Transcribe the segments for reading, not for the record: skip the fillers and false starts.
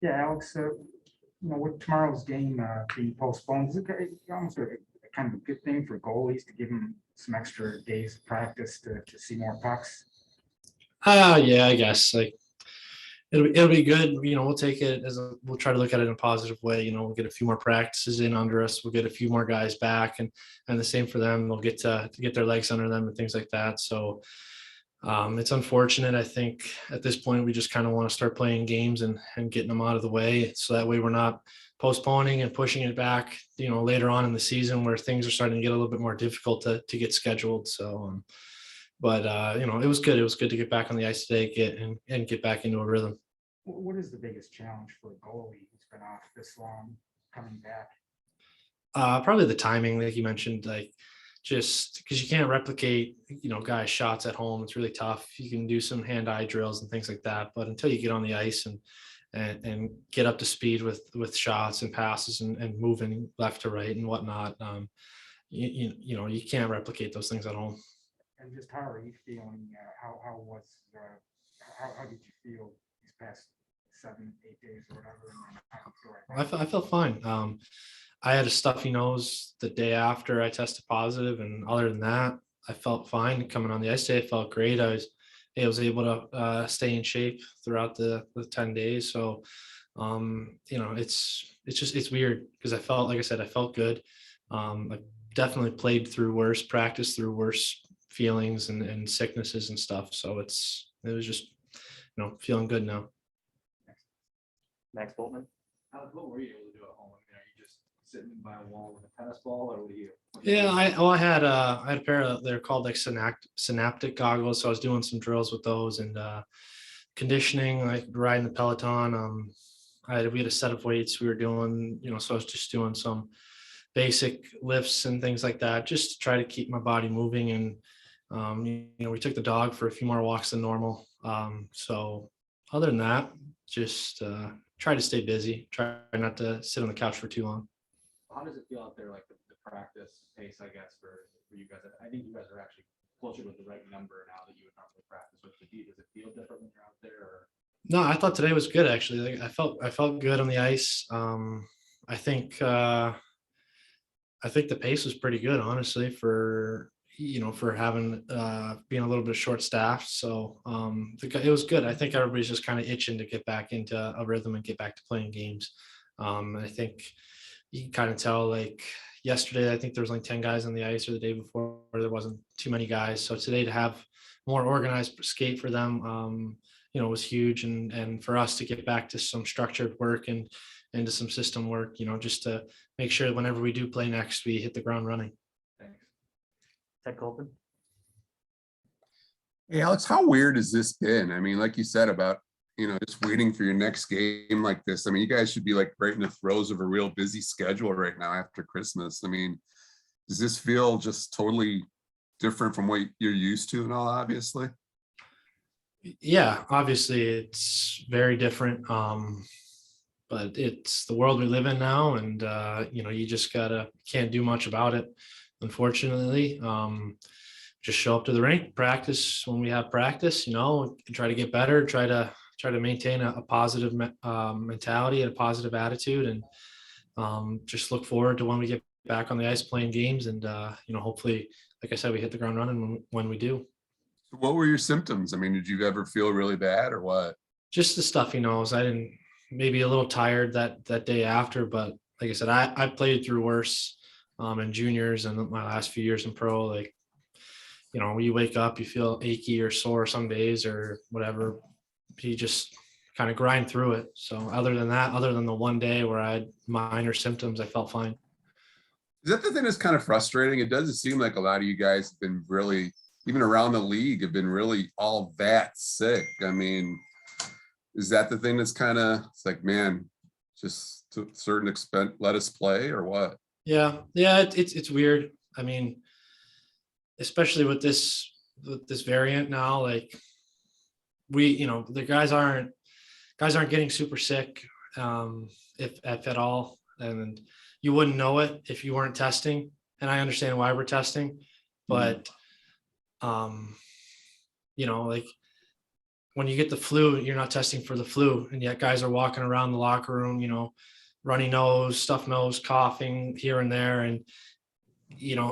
Yeah, Alex, with tomorrow's game being postponed, is it almost a kind of a good thing for goalies to give them some extra days of practice to see more pucks? Yeah, I guess like it'll be good. We'll take it we'll try to look at it in a positive way. We'll get a few more practices in under us. We'll get a few more guys back, and the same for them. They'll get to get their legs under them and things like that. So it's unfortunate. I think at this point we just kind of want to start playing games and getting them out of the way, so that way we're not postponing and pushing it back. Later on in the season where things are starting to get a little bit more difficult to get scheduled. So. But it was good. It was good to get back on the ice today, and get back into a rhythm. What is the biggest challenge for a goalie who's been off this long coming back? Probably the timing, like you mentioned, like just because you can't replicate, guys' shots at home. It's really tough. You can do some hand-eye drills and things like that, but until you get on the ice and get up to speed with shots and passes and moving left to right and whatnot, you can't replicate those things at home. And just how are you feeling? How did you feel these past 7-8 days or whatever? And how do you feel right now? I felt fine. I had a stuffy nose the day after I tested positive, and other than that, I felt fine coming on the ice today. I felt great. I was able to stay in shape throughout the 10 days. So, it's weird because like I said, I felt good. I definitely played through worse, practice through worse feelings and sicknesses and stuff. So it was just, feeling good now. Max Boltman. What were you able to do at home? I mean, are you just sitting by a wall with a tennis ball, or what do you? Yeah, I had a pair of, they're called like synaptic goggles. So I was doing some drills with those and conditioning, like riding the Peloton. We had a set of weights we were doing, so I was just doing some basic lifts and things like that, just to try to keep my body moving. And we took the dog for a few more walks than normal. So other than that, just try to stay busy, try not to sit on the couch for too long. How does it feel out there, like the practice pace, I guess, for you guys? I think you guys are actually closer to the right number now that you would normally practice with the D. Does it feel different when you're out there? Or? No, I thought today was good actually. Like, I felt good on the ice. I think the pace was pretty good, honestly, for having being a little bit short staffed. So it was good. I think everybody's just kind of itching to get back into a rhythm and get back to playing games. I think you can kind of tell, like yesterday, I think there was like 10 guys on the ice, or the day before there wasn't too many guys. So today to have more organized skate for them, was huge. And for us to get back to some structured work and into some system work, just to make sure whenever we do play next, we hit the ground running. Thanks. Ted Colton. Hey, Alex, how weird has this been? I mean, like you said about, just waiting for your next game like this. I mean, you guys should be like right in the throes of a real busy schedule right now after Christmas. I mean, does this feel just totally different from what you're used to and all, obviously? Yeah, obviously it's very different. But it's the world we live in now, and you just can't do much about it, unfortunately. Just show up to the rink, practice when we have practice, try to get better, try to maintain a positive mentality and a positive attitude, and just look forward to when we get back on the ice playing games. And hopefully, like I said, we hit the ground running when we do. What were your symptoms? I mean, did you ever feel really bad or what? Just the stuffy nose. I didn't, maybe a little tired that day after, but like I said, I played through worse in juniors and my last few years in pro. Like, you wake up, you feel achy or sore some days or whatever. You just kind of grind through it. So other than the one day where I had minor symptoms, I felt fine. Is that the thing that's kind of frustrating? It doesn't seem like a lot of you guys have been really, even around the league, have been really all that sick. I mean, is that the thing that's kind of, it's like, man, just to a certain extent, let us play, or what? Yeah. It's weird. I mean, especially with this variant now, like the guys aren't getting super sick, if at all. And you wouldn't know it if you weren't testing. And I understand why we're testing, but like when you get the flu, you're not testing for the flu, and yet guys are walking around the locker room, runny nose, stuffed nose, coughing here and there, and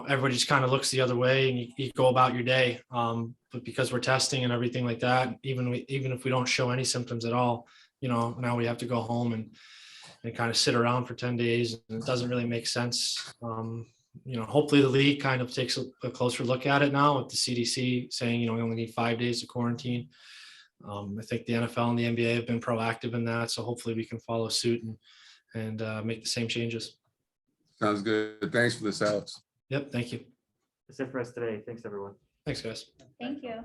everybody just kind of looks the other way, and you go about your day. But because we're testing and everything like that, even if we don't show any symptoms at all, now we have to go home and kind of sit around for 10 days, and it doesn't really make sense. Hopefully the league kind of takes a closer look at it now with the CDC saying, we only need 5 days to quarantine. I think the NFL and the NBA have been proactive in that, so hopefully we can follow suit and make the same changes. Sounds good. Thanks for this, Alex. Yep. Thank you. That's it for us today. Thanks, everyone. Thanks, guys. Thank you.